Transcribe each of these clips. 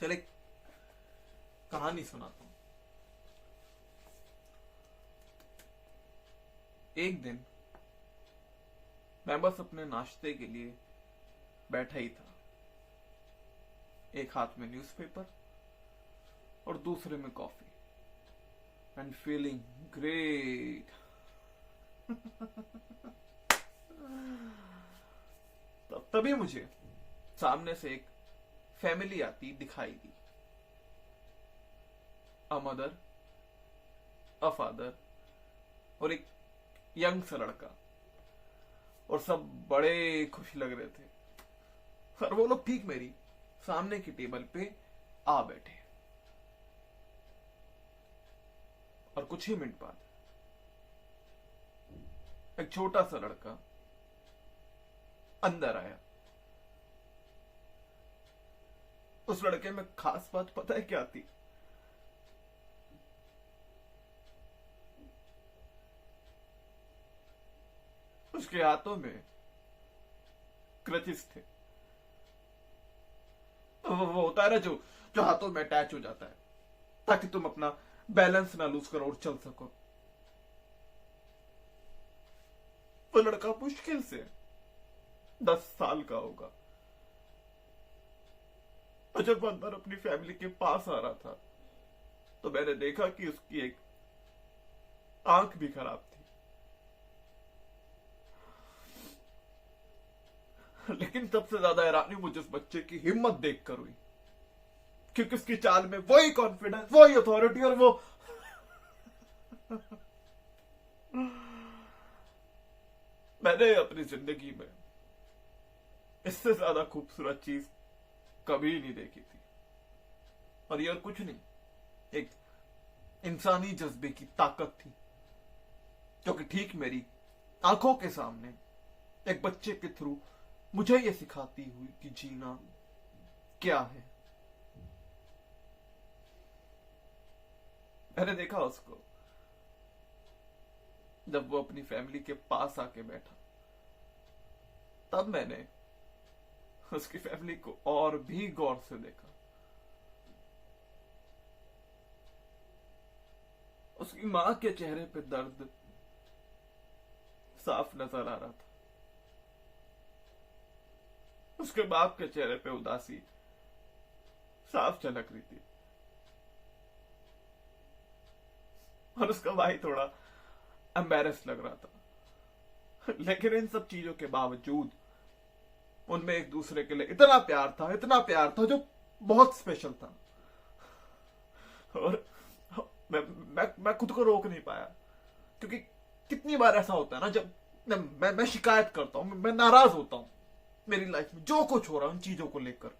चल एक कहानी सुनाता हूं। एक दिन मैं बस अपने नाश्ते के लिए बैठा ही था। एक हाथ में न्यूज़पेपर और दूसरे में कॉफी एंड फीलिंग ग्रेट। तभी मुझे सामने से एक फैमिली आती दिखाई दी। अ मदर, अ फादर और एक यंग सा लड़का, और सब बड़े खुश लग रहे थे। और वो लोग ठीक मेरी सामने की टेबल पे आ बैठे। और कुछ ही मिनट बाद एक छोटा सा लड़का अंदर आया। उस लड़के में खास बात पता है क्या थी? उसके हाथों में क्रचेस थे। तो वो होता है ना जो जो हाथों में अटैच हो जाता है ताकि तुम अपना बैलेंस ना लूज करो और चल सको। वो लड़का मुश्किल से 10 साल का होगा। और जब वो अंदर अपनी फैमिली के पास आ रहा था तो मैंने देखा कि उसकी एक आंख भी खराब थी। लेकिन सबसे ज्यादा हैरानी मुझे उस बच्चे की हिम्मत देखकर हुई, क्योंकि उसकी चाल में वही कॉन्फिडेंस, वही अथॉरिटी और वो मैंने अपनी जिंदगी में इससे ज्यादा खूबसूरत चीज कभी नहीं देखी थी। और ये और कुछ नहीं, एक इंसानी जज्बे की ताकत थी जो कि ठीक मेरी आंखों के सामने एक बच्चे के थ्रू मुझे ये सिखाती हुई कि जीना क्या है। मैंने देखा उसको जब वो अपनी फैमिली के पास आके बैठा, तब मैंने उसकी फैमिली को और भी गौर से देखा। उसकी मां के चेहरे पे दर्द साफ नजर आ रहा था। उसके बाप के चेहरे पे उदासी साफ झलक रही थी। और उसका भाई थोड़ा एम्बैरेस लग रहा था। लेकिन इन सब चीजों के बावजूद उनमें एक दूसरे के लिए इतना प्यार था जो बहुत स्पेशल था। और मैं खुद को रोक नहीं पाया, क्योंकि कितनी बार ऐसा होता है ना, जब मैं शिकायत करता हूं, मैं नाराज होता हूं मेरी लाइफ में जो कुछ हो रहा है उन चीजों को लेकर।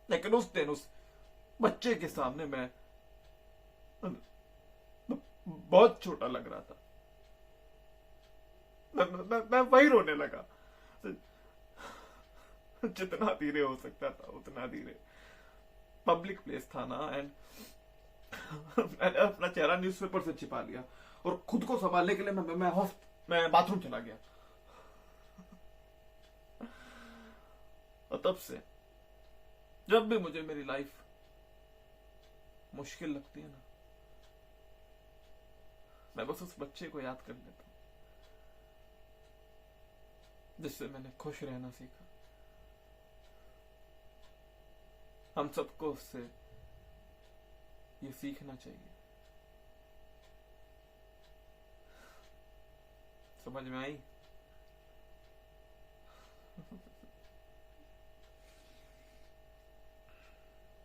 लेकिन उस दिन उस बच्चे के सामने मैं बहुत छोटा लग रहा था। मैं वही रोने लगा। जितना धीरे हो सकता था उतना धीरे। पब्लिक प्लेस था ना, एंड मैंने अपना चेहरा न्यूज़पेपर से छिपा लिया और खुद को संभालने के लिए मैं बाथरूम चला गया। और तब से जब भी मुझे मेरी लाइफ मुश्किल लगती है ना, मैं बस उस बच्चे को याद कर लेता हूं जिससे मैंने खुश रहना सीखा। हम सबको उससे ये सीखना चाहिए। समझ में आई?